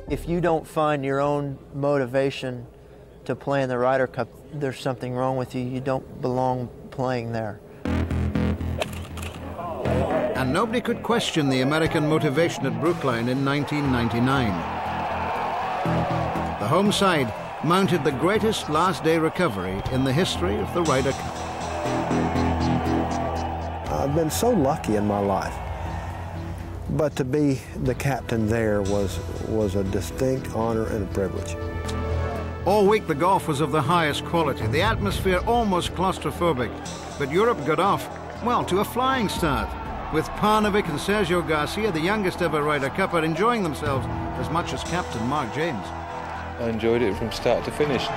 If you don't find your own motivation to play in the Ryder Cup, there's something wrong with you. You don't belong playing there. And nobody could question the American motivation at Brookline in 1999. The home side mounted the greatest last-day recovery in the history of the Ryder Cup. I've been so lucky in my life, but to be the captain there was a distinct honor and a privilege. All week the golf was of the highest quality, the atmosphere almost claustrophobic, but Europe got off, well, to a flying start, with Parnevik and Sergio Garcia, the youngest ever Ryder Cupper, enjoying themselves as much as Captain Mark James. I enjoyed it from start to finish.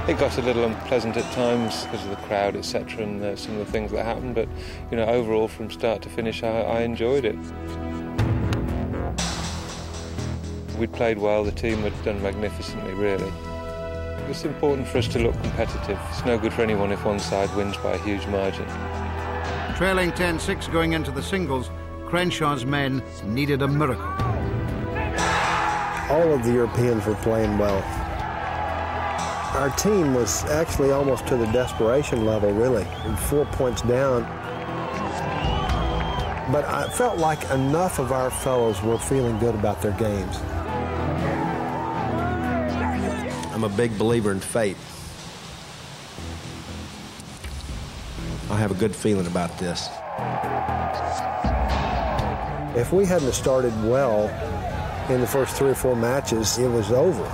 It got a little unpleasant at times because of the crowd, etc., and some of the things that happened, but you know, overall from start to finish I enjoyed it. We'd played well, the team had done magnificently, really. It's important for us to look competitive. It's no good for anyone if one side wins by a huge margin. Trailing 10-6 going into the singles, Crenshaw's men needed a miracle. All of the Europeans were playing well. Our team was actually almost to the desperation level, really, and 4 points down. But I felt like enough of our fellows were feeling good about their games. I'm a big believer in fate. I have a good feeling about this. If we hadn't started well in the first 3 or 4 matches, it was over.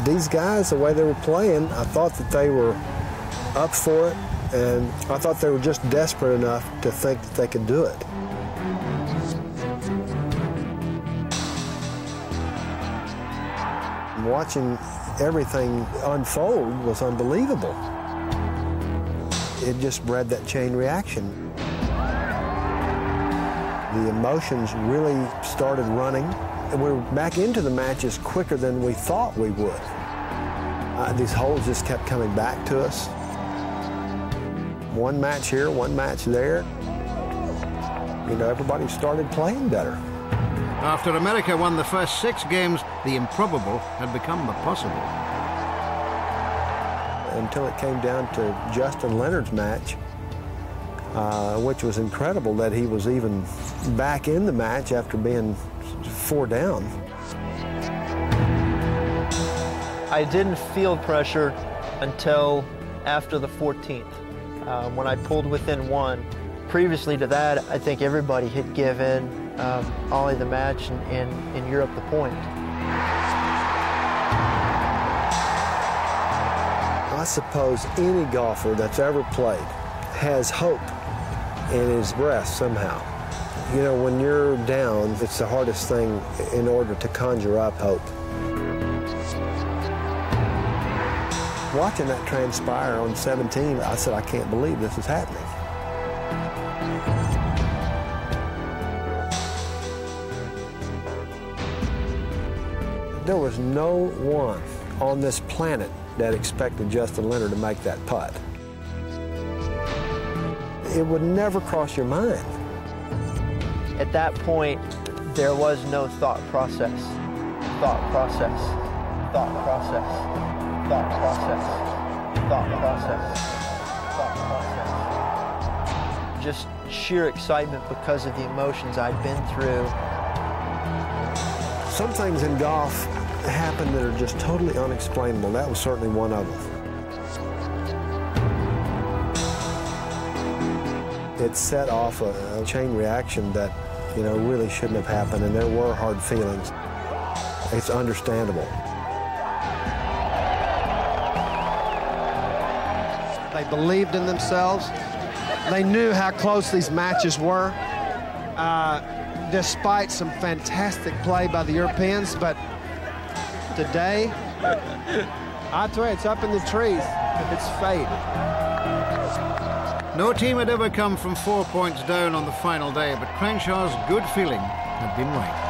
These guys, the way they were playing, I thought that they were up for it, and I thought they were just desperate enough to think that they could do it. Watching everything unfold was unbelievable. It just bred that chain reaction. The emotions really started running, and we were back into the matches quicker than we thought we would. These holes just kept coming back to us. One match here, one match there. You know, everybody started playing better. After America won the first 6 games, the improbable had become the possible. Until it came down to Justin Leonard's match, which was incredible that he was even back in the match after being 4 down. I didn't feel pressure until after the 14th, when I pulled within 1. Previously to that, I think everybody had given Ollie the match and in Europe the point. I suppose any golfer that's ever played has hope in his breast somehow. You know, when you're down, it's the hardest thing in order to conjure up hope. Watching that transpire on 17, I said, I can't believe this is happening. There was no one on this planet that expected Justin Leonard to make that putt. It would never cross your mind. At that point, there was no thought process. Thought process. Thought process. Thought process. Thought process. Thought process. Just sheer excitement because of the emotions I'd been through. Some things in golf happen that are just totally unexplainable. That was certainly one of them. It set off a chain reaction that, you know, really shouldn't have happened, and there were hard feelings. It's understandable. They believed in themselves. They knew how close these matches were, despite some fantastic play by the Europeans. But today, I tell you, it's up in the trees. It's fate. No team had ever come from 4 points down on the final day, but Crenshaw's good feeling had been right.